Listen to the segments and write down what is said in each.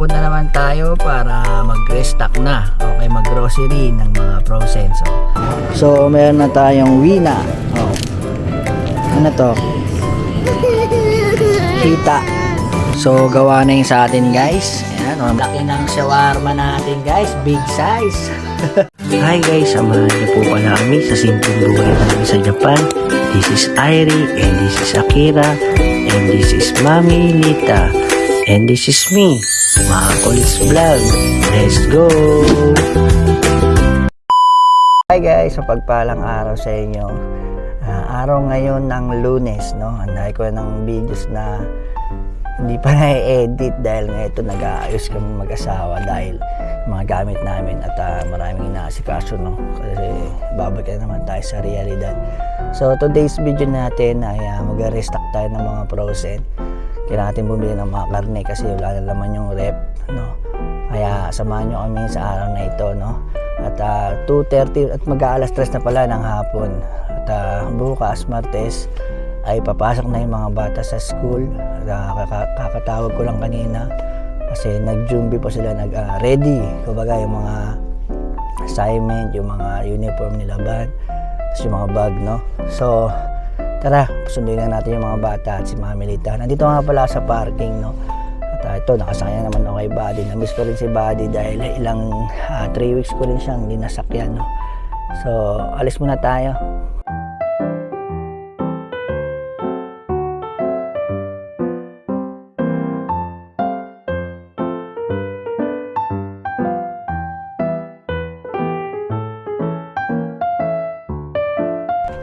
Punta naman tayo para mag-restock na. Okay, mag-grocery ng mga frozen. So meron na tayong wina. Oh. Ano to? Kita. So gawa na yung sa atin guys. Ayan, oh, laki ng shawarma natin guys. Big size. Hi guys, samahan niyo po pala kami sa simpleng buhay namin sa Japan. This is Airi and this is Akira and this is Mami Lita and this is me, mga Kulis Vlog. Let's go! Hi guys, so pagpalang araw sa inyo. Araw ngayon ng Lunes, no? Anday ko ng videos na hindi pa na-edit dahil nga ito nag-aayos kami mag-asawa dahil mga gamit namin at maraming inaasikaso, no? Kasi babalik naman tayo sa realidad. So today's video natin ay mag-restock tayo ng mga frozen. Kailangan natin bumili ng mga karne kasi wala na naman yung rep, no? Kaya samahan nyo kami sa araw na ito, no? At 2:30 at mag-aalas 3 na pala ng hapon. At bukas, Martes, ay papasok na yung mga bata sa school. Kakatawag ko lang kanina kasi nag-jumbi pa sila, nag-ready. Kumbaga yung mga assignment, yung mga uniform nila ban, tapos yung mga bag, no? So, tara, sunduin na natin yung mga bata at si Mami Lita. Nandito nga pala sa parking, no? At ito, nakasakyan naman ako kay Buddy. Namiss ko rin si Buddy dahil ilang 3 weeks ko rin siyang hindi nasakyan, no? So, alis muna tayo.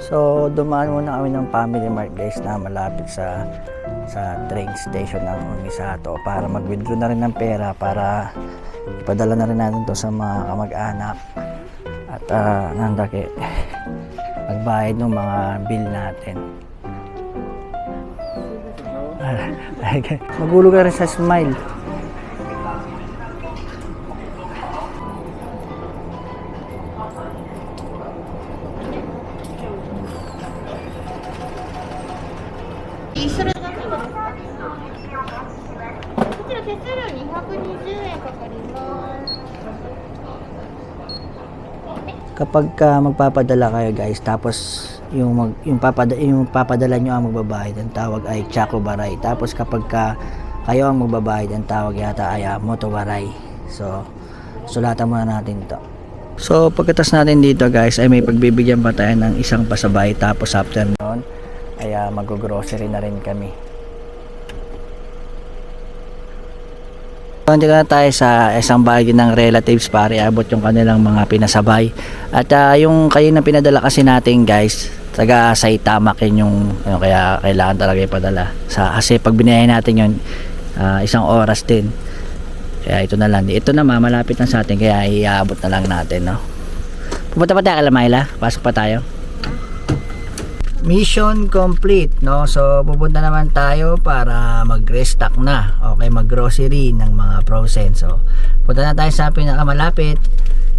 So, dumaan muna kami ng Family Mart guys na malapit sa train station ng Misato para mag-withdraw na rin ng pera para ipadala na rin natin to sa mga kamag-anak at nandaki magbayad ng mga bill natin. Magulo ka rin sa smile. Kapag magpapadala kayo guys, tapos yung papadala nyo ang magbabayad, ang tawag ay Chakubaray. Tapos kapag kayo ang magbabayad, ang tawag yata ay Motobaray. So sulatan muna natin to. So pagkatas natin dito guys ay may pagbibigyan pa tayo ng isang pasabay. Tapos after noon ay mag-grocery na rin kami. Nandito na tayo sa isang bahagi ng relatives para iabot yung kanilang mga pinasabay. At yung kayo na pinadala kasi natin guys, taga Saitama yung kaya kailangan talaga ipadala. Kasi pag binayahin natin yun, 1 oras din. Kaya ito na lang. Ito na malapit na sa atin kaya iabot na lang natin, no? Pupunta pa tayo kay Lamayla. Pasok pa tayo. Mission complete, no? So pupunta naman tayo para mag-restock na. Okay, mag-grocery ng mga frozen. So punta na tayo sa pinakamalapit.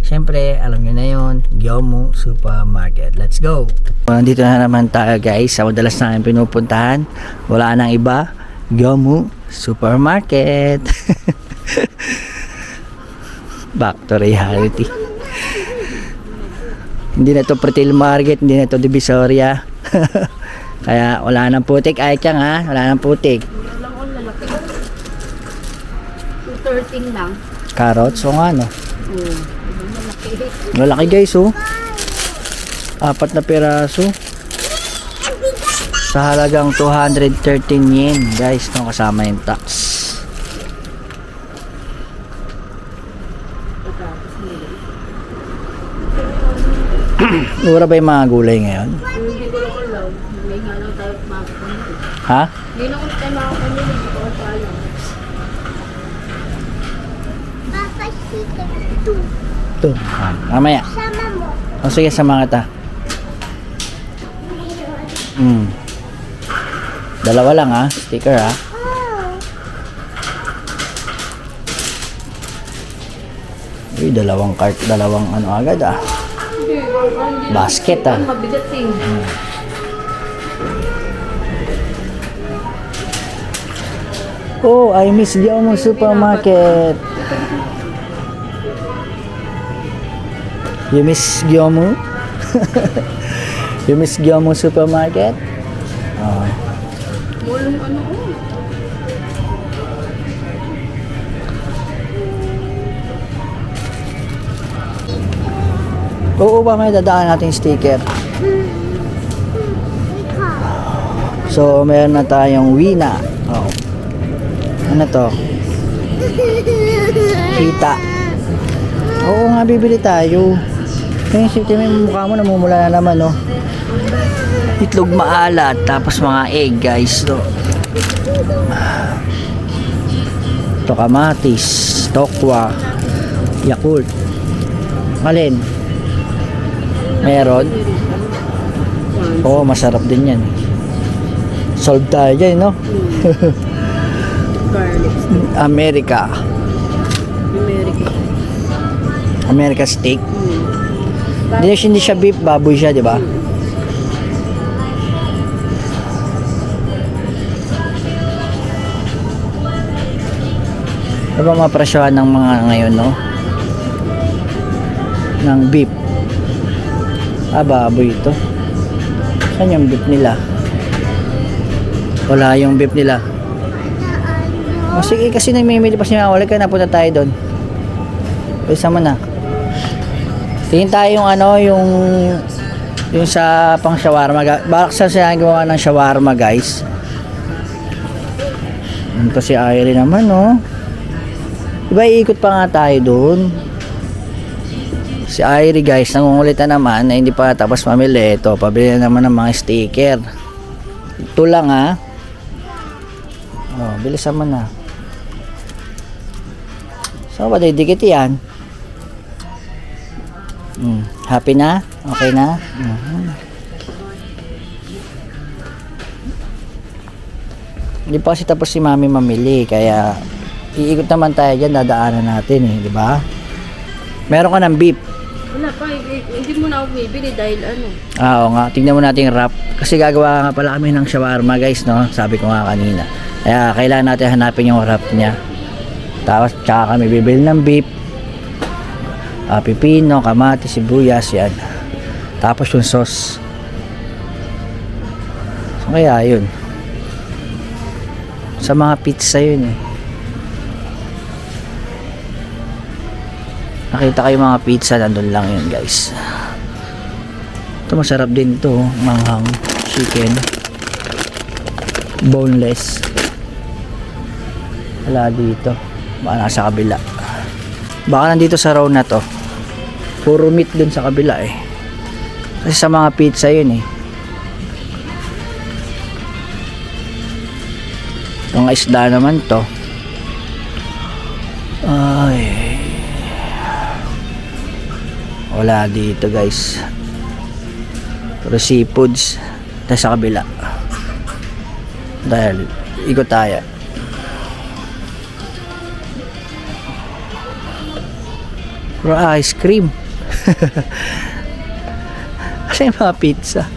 Siyempre, alam nyo na yun, Gyomu Supermarket. Let's go! Nandito na naman tayo guys sa madalas namin pinupuntahan. Wala nang iba, Gyomu Supermarket. Back to reality. Hindi na to Pretil Market, hindi na to Divisoria. Kaya wala nang putik ay tiyang ha, wala nang putik. 213 lang. Carrots o nga no. Malaki guys oh. 4 na piraso. Sa halagang 213 yen guys, no, kasama yung tax. Mura ba yung mga gulay ngayon? Ha? Hindi na kung tayo makapamili. Papa, chicken 2. Ito. Mamaya. Sama mo. O sige, sama kita. Dalawa lang ha. Sticker ha. Uy, dalawang cart. Dalawang ano agad ah. Basket ah. Mabigat eh. Oh, I miss Gyomo Supermarket. You miss Gyomo? You miss Gyomo Supermarket? Oh. Walang ano oh. Oo ba, may dadaan nating sticker. So, meron na tayong Wina. Oh. Ano to? Kita. Oo nga, bibili tayo. Ngayon, tingnan mo yung mukha mo, namumula na naman, no? Itlog maalat, tapos mga egg, guys, no? Ito, kamatis, tokwa, Yakult. Alin? Meron? Oo, masarap din yan. Solve tayo dyan, no? Garlic. America. American. America steak. Hindi siya beef, baboy siya, di ba? Ano ba mga presyohan ng mga ngayon, no? Ng beef. Ah, baboy ito. Saan yung beef nila? Wala yung beef nila. O sige, kasi namimili pa siya. Wala ka, napunta tayo doon. Pwesa mo na. Tingin tayo yung ano, yung sa pang shawarma. Bakit sa siya gawa ng shawarma, guys? Ito si Irene naman, no? Diba, iikot pa nga tayo doon. Si Irene, guys, nangungulitan naman na hindi pa tapos mamili. Ito, pabili na naman ng mga sticker. Ito lang, ha? Oh, bilisan mo na. So, ba didikit yan? Happy na? Okay na? Hindi pa kasi tapos si Mami mamili, kaya iikot naman tayo dyan, dadaanan natin eh, di ba? Meron ka ng beef. Wala pa, hindi mo na ako bibili dahil ano. Oo nga, tingnan mo natin yung wrap. Kasi gagawa nga pala kami ng shawarma, guys, no? Sabi ko nga kanina. Kaya kailangan natin hanapin yung wrap niya. Tapos tsaka kami bibili ng beef. Pipino, kamatis, sibuyas, yan. Tapos yung sauce. So, kaya yun. Sa mga pizza yun eh. Nakita kayo mga pizza, nandun lang yun, guys. Ito masarap din to, manghang chicken. Boneless. Wala dito. Baka nasa kabila. Baka nandito sa row na to. Puro meat dun sa kabila eh. Kasi sa mga pizza yun eh. Yung isda naman to. Ay. Wala dito, guys. Pero seafoods tayo sa kabila. Dahil ikot tayo. Pero ice cream. Kasi yung mga pizza.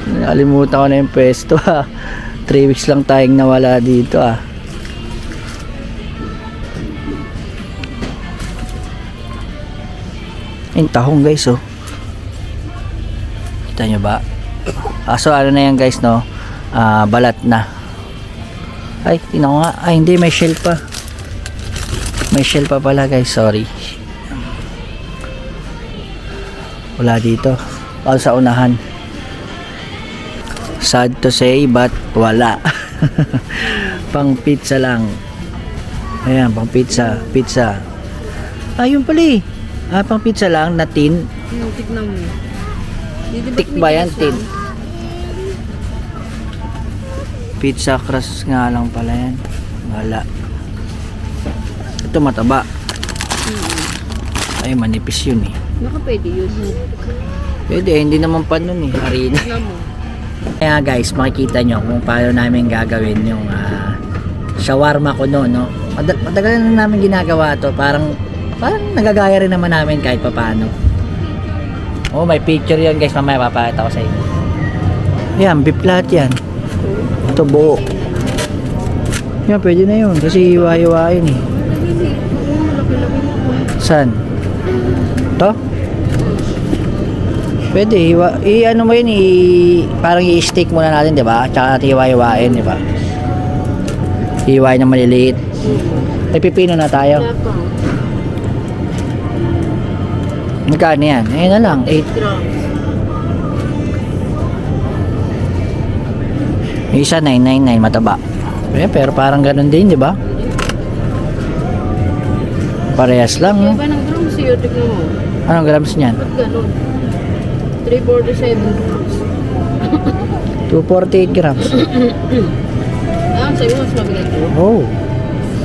Nakalimutan ko na yung pwesto ha. 3 weeks lang tayong nawala dito ah. Yung tahong, guys, oh. Kita nyo ba? So ano na yan, guys, no? Balat na. Ay, tingnan ko nga. Ay, hindi, may shell pa. May shell pa pala, guys, sorry. Wala dito. Sa unahan. Sad to say, but wala. Pang pizza lang. Ayan, pang pizza. Pizza. Ayun pala eh. Pang pizza lang na tin. Tignan mo. Tik ba yan, tin? Pizza crust nga lang pala yan. Wala. Ito mataba. Ay, manipis yun eh. Naka pwede yun. Pwede, hindi naman pa nun eh. Harina. Tignan mo. Kaya guys, makikita nyo kung paano namin gagawin yung shawarma ko no. Matagal na namin ginagawa to. Parang nagagaya rin naman namin kahit papaano. Oh, may picture yan, guys. Mamaya papakita ko sa inyo. Yan, beef lahat yan. Ito buo. Yan, pwede na yun. Kasi hiwa-hiwain eh. Saan? To? Pwede, ano mo yun, parang i-stick muna natin, di ba? Tsaka natin hiwa-hiwain, di ba? Hiwain na maliliit. May pipino na tayo. Wala pa. Magkano yan? Ayun na lang, 8. Grams. Yung isa, 999, mataba. Pero parang ganun din, di ba? Parehas lang, no? Yung ba ng grams yun? Tignan mo. Anong grams niyan? Ba't ganun? 347 grams. 248 grams. Ah, sa'yo mas mabigat yun. Oh.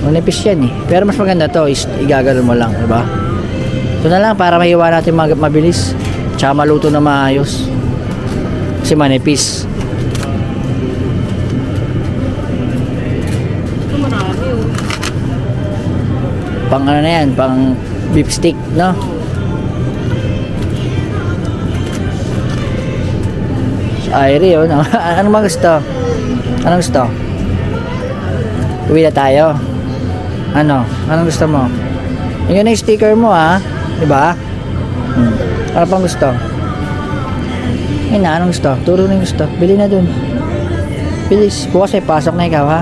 Manipis yan eh. Pero mas maganda to is igagano mo lang, di ba? Ito na lang para mahiwa natin mabilis. Tsaka maluto na maayos. Kasi manipis. Ito marami oh. Pang ano na yan, pang beef stick, no? Airy yun. Anong mga gusto? Anong gusto? Uwi na tayo. Ano? Anong gusto mo? Yun na yung sticker mo ha. Diba? Ano pang gusto? Yun na, anong gusto? Turo na yung gusto. Bili na dun. Bilis. Bukas ay pasok na ikaw ha.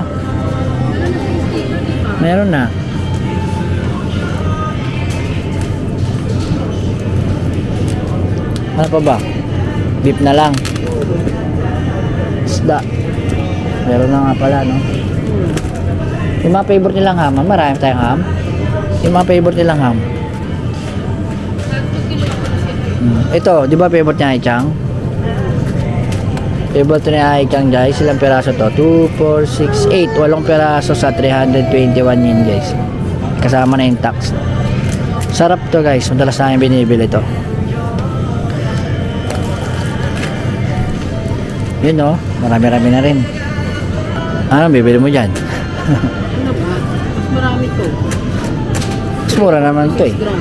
Meron na. Ano pa ba? Beef na lang. Isda. Meron na nga pala, no? Yung mga favorite nilang ham, marami tayong ham. Yung mga favorite nilang ham. Ito, di ba favorite niya Aichang? Favorite niya Aichang guys, ilang peraso to? 2, 4, 6, 8. 8 peraso sa 321 yen guys. Kasama na yung tax. Sarap to guys, madalas namin binibili to. Yun no, marami-rami na rin. Ano, bibili mo dyan? Ano ba? Mas marami to. Mas mura naman to eh. 6 gram.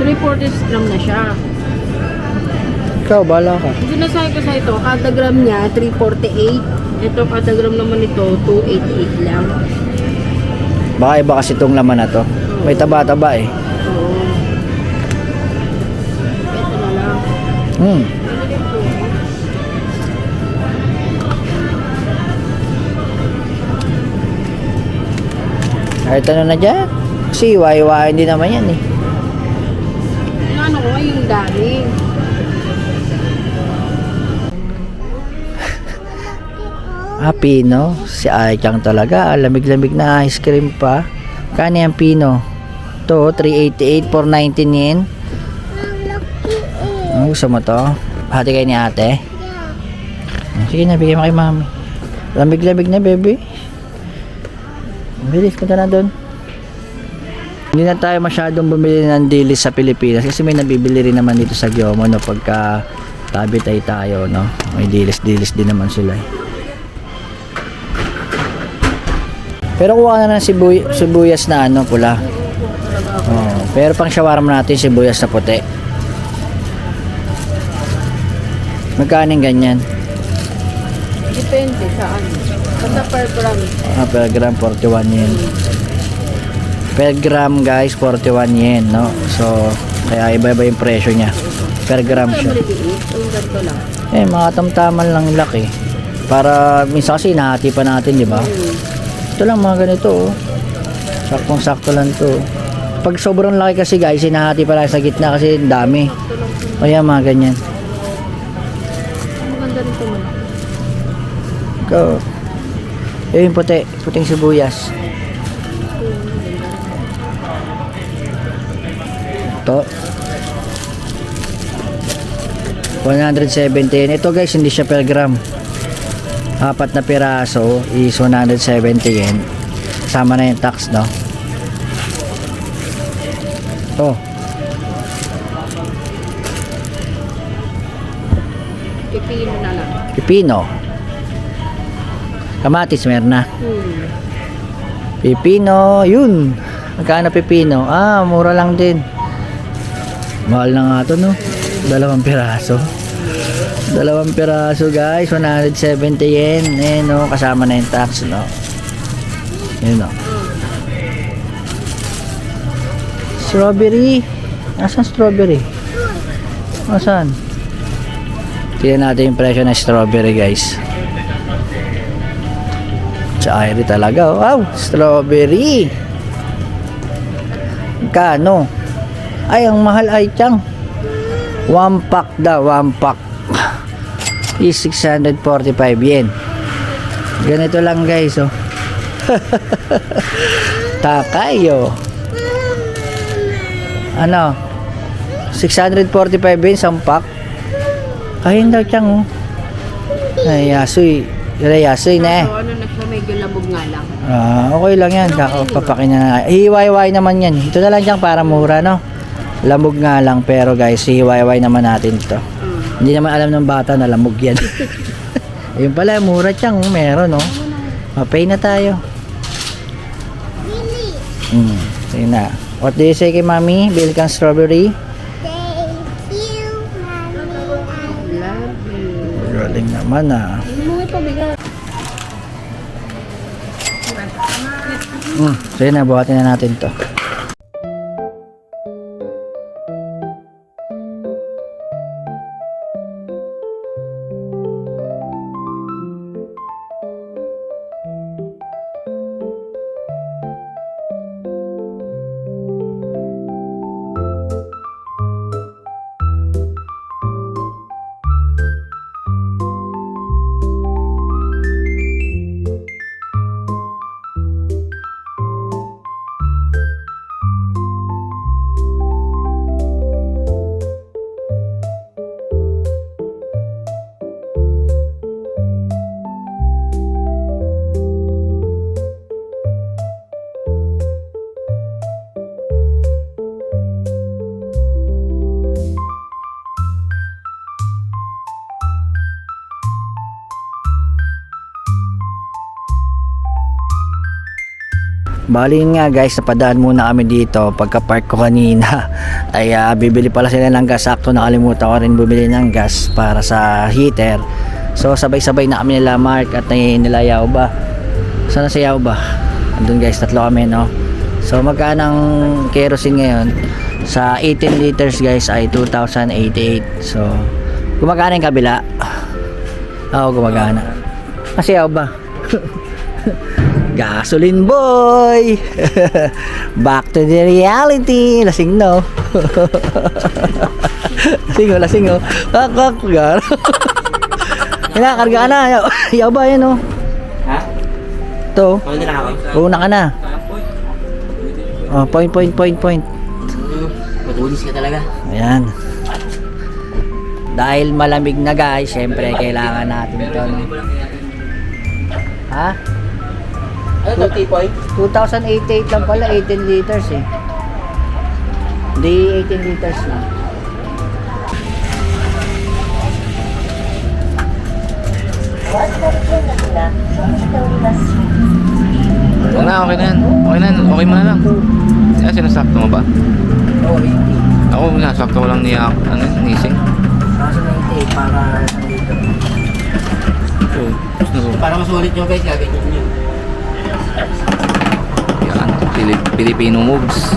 3/4 gram na siya. Ikaw, bahala ka. Sinasabi ko sa ito, kada gram niya 348. Ito kada gram naman ito 288 lang. Baka iba kasi itong laman na to. May taba-taba eh. Oo. Ito na lang. Kahit ano na dyan. Kasi iwa-iwain din naman yan eh. Yung ano ko, yung dami. Pino. Si Aichang talaga. Lamig-lamig na ice cream pa. Kano yung Pino? To 388 for 19 yen. Ang gusto mo to? Hati kayo ni ate? Sige na, bigay mo kay mami. Lamig-lamig na baby. Bilis, punta na doon. Hindi na tayo masyadong bumili ng dilis sa Pilipinas kasi may nabibili rin naman dito sa Gyomo no, pagka tabitay tayo no. May dilis din naman sila eh. Pero kuha na ng sibuyas na ano, pula. Oh, pero pang shawarma natin sibuyas na puti. Magkano ganyan? Depende sa ano. Basta per gram. Per gram 41 yen. Per gram guys 41 yen no. So kaya iba-iba yung presyo niya. Per gram siya. Maliliit. Yung ganito lang. Mga tamtaman lang laki. Para minsan kasi nahati pa natin, di ba? Ito lang mga ganito oh. Saktong-sakto lang to. Pag sobrang laki kasi guys, hinahati pa lang sa gitna kasi dami. O yan mga ganyan. Maganda rin ito man. Go. Yung puting sibuyas. Ito. 170 yen. Ito guys, hindi siya per gram. 4 na piraso is 170 yen. Sama na yung tax, no? Oh. Pipino na lang. Pipino. Kamatis, meron na. Pipino, yun. Magkano pipino? Mura lang din. Mahal na nga to, no? 2 piraso. 2 piraso, guys. 170 yen. No? Kasama na yung tax, no? Yun o. Strawberry. Asan strawberry? Asan? Tingnan natin yung presyo ng strawberry guys. Sa Airy talaga. Wow! Strawberry! Kano? Ay, ang mahal ay tiyang. 1 pack daw. 1 pack. Is 645 yen. Ganito lang guys oh. Takayo. Ano? 645 yen isang pack. Kain daw tiyang oh. Ay, yasoy. Yasoy na eh. So, ano na siya, medyo labog nga lang. Okay lang yan. Kakapapakin na. Hiwa-hiway naman yan. Ito na lang dyan para mura, no? Lamog nga lang. Pero guys, hiwa-hiway naman natin ito. Hindi naman alam ng bata na lamog yan. Ayun pala, mura tiyang. Meron, no? Mapay na tayo. Sige na. What do you say kay mami? Bill kang strawberry? Thank you, Mommy. Love you. Galing naman, ah. Sige na, buhatin na natin to. Bali yun nga guys, napadaan muna kami dito. Pagka park ko kanina ay bibili pala sila ng gas. Sakto nakalimutan ko rin bumili ng gas para sa heater. So sabay-sabay na kami nila Mark at nila Yauba. Sana si Yauba? Andun guys, tatlo kami no. So magkano ang kerosene ngayon? Sa 18 liters guys ay 2,088. So gumagana yung kabila. Oo, gumagana. Kasi Yauba. Gasoline boy. Back to the reality. Lasing no. Lasing oh. Kakak gar. Kinakarga na. Yaw ba yan oh. Ha? To. Ano na ako? Una ka na. Oh, point. Matulis ka talaga. Ayan. Dahil malamig na guys, syempre kailangan natin ito. No? Ha? Ano ito, T-point? 2088 lang pala, 18 liters eh. Hindi 18 liters na. Oo na, okay na yan. Okay mo na lang. Yan, sinasakto mo ba? Oo, 80. Ako, sinasakto ko lang niya, nising. 2088 para sa dito. Para masulit yung guys, gaganyan nyo. Yan, Filipino moves.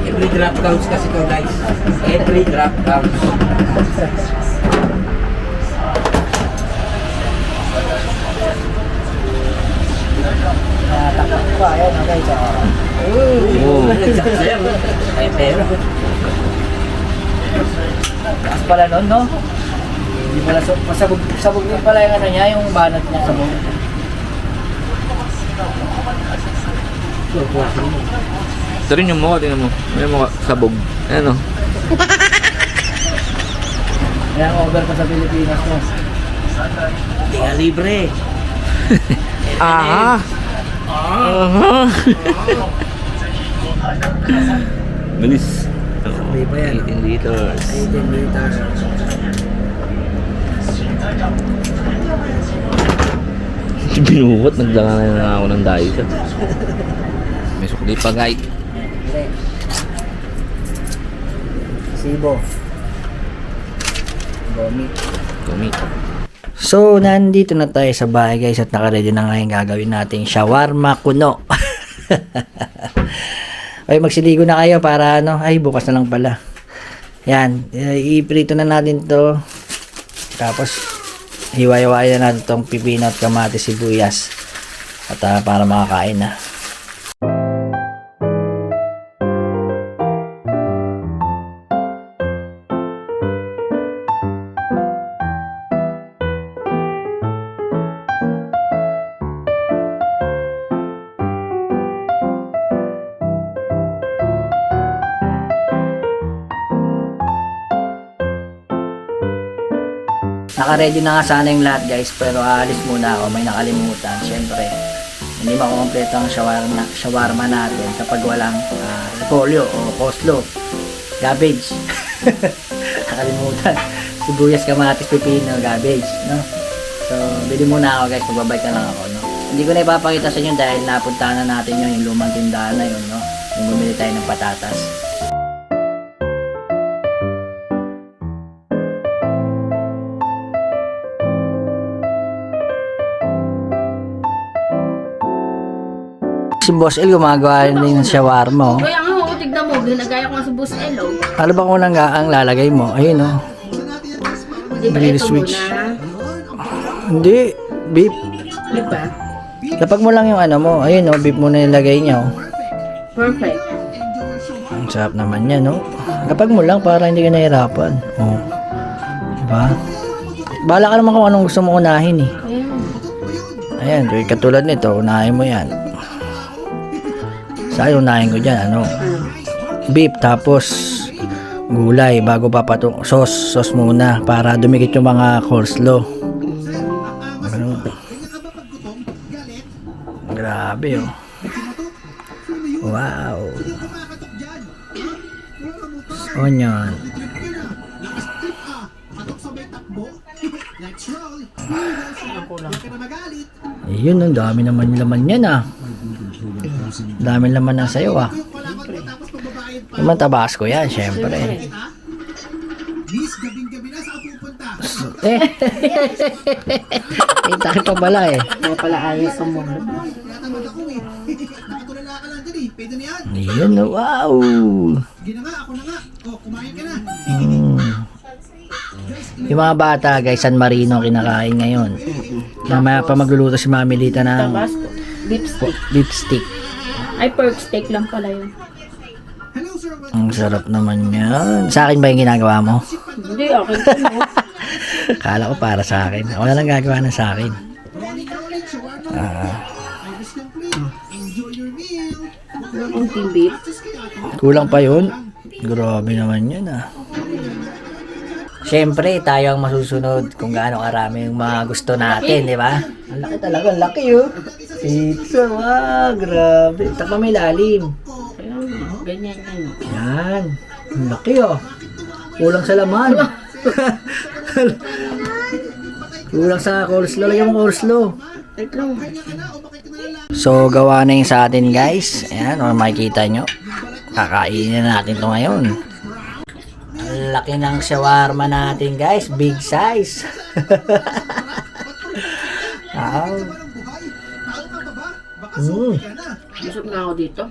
Every drop counts kasi to guys. Every drop counts. Takot pa, ayan okay. Oo. Ay, pero. Taas pala nun, no? Hindi pala, sabog din pala yung ano niya, yung banat niya sabog. Ito rin yung mukha, tingnan mo. May mukha, sabog. Ayan o. Ayan, over pa sa Pilipinas mo. Hindi nga libre. Aha! Aha! Bilis. Hindi pa yan. 18 liters. 18 liters. Binuhot, nagdala na ako ng dahil siya. May sukli pa guys. Hindi. Sibo. Gomit. Gumit. So, nandito na tayo sa bahay guys at nakaready na ngayon gagawin nating shawarma kuno. Ay, magsiligo na kayo para ano, ay bukas na lang pala. Yan, iprito na natin to. Tapos, hiwa-hiwain na natin tong pipino at kamatis sibuyas. At para makakain na. Naka-ready na nga sana yung lahat guys, pero aalis muna ako, may nakalimutan. Siyempre, hindi makukompleto ang shawarma natin kapag walang polio o coleslaw, cabbage. Nakalimutan. Sibuyas, kamatis, pipino, cabbage, no? So, bili muna ako guys, magbabike na lang ako, no? Hindi ko na ipapakita sa inyo dahil napuntahan na natin yung lumang tindahan na yun, no? Yung bumili tayo ng patatas. Si Boss El gumagawa rin ng shawarma. Oh. Kaya nga, oh, tignan mo, ginagaya ko nga sa Boss Elo. Ano ba kung ang lalagay mo? Ayun oh. Di ba Really ito switch. muna? Hindi, beef. Di ba? Lapag mo lang yung ano mo. Ayun oh, beef mo na nilagay niya oh. Perfect. Ang sarap naman yan oh. Lapag mo lang para hindi ka nahirapan. Oh. Diba? Bahala ka naman kung anong gusto mo unahin eh. Ayan. Ayan, katulad nito, unahin mo yan. Sa akin, unahin ko dyan, ano? Beef, tapos gulay, bago papatong sauce muna para dumikit yung mga coleslaw. Ano? Grabe, oh. Wow. Onion. Ayun, ang dami naman laman yan, ah. Dami naman ng sayo, ah. Naman Tabasco yan, syempre. Eh, kita kita pala eh. Kaya pala ayos sa mga. Yun, wow. Yung mga bata guys, San Marino ang kinakain ngayon. Mamaya pa magluluto si Mami Lita ng Tabasco. Beef stick. beef stick. Ay, pork steak lang pala yun. Ang sarap naman yan. Sa akin ba yung ginagawa mo? Hindi, okay ko mo. Kala ko para sa akin. Ako na lang gagawa ng sa akin. Unting beef. Kulang pa yun? Grabe naman yan ah. Siyempre, tayo ang masusunod kung gaano karami yung mga gusto natin, di ba? Ang laki talaga, ang laki oh. Pizza, wow, grabe. Taka may lalim. Ayan, ganyan yan. Yan. Ang laki oh. Kulang sa laman. Kulang sa coleslaw. Lagyan mo coleslaw. Wait lang. So, gawa na yung sa atin guys. Ayan, o makikita nyo. Kakainin na natin to ngayon. Ang laki ng shawarma natin guys. Big size. Wow. Busog na ako dito.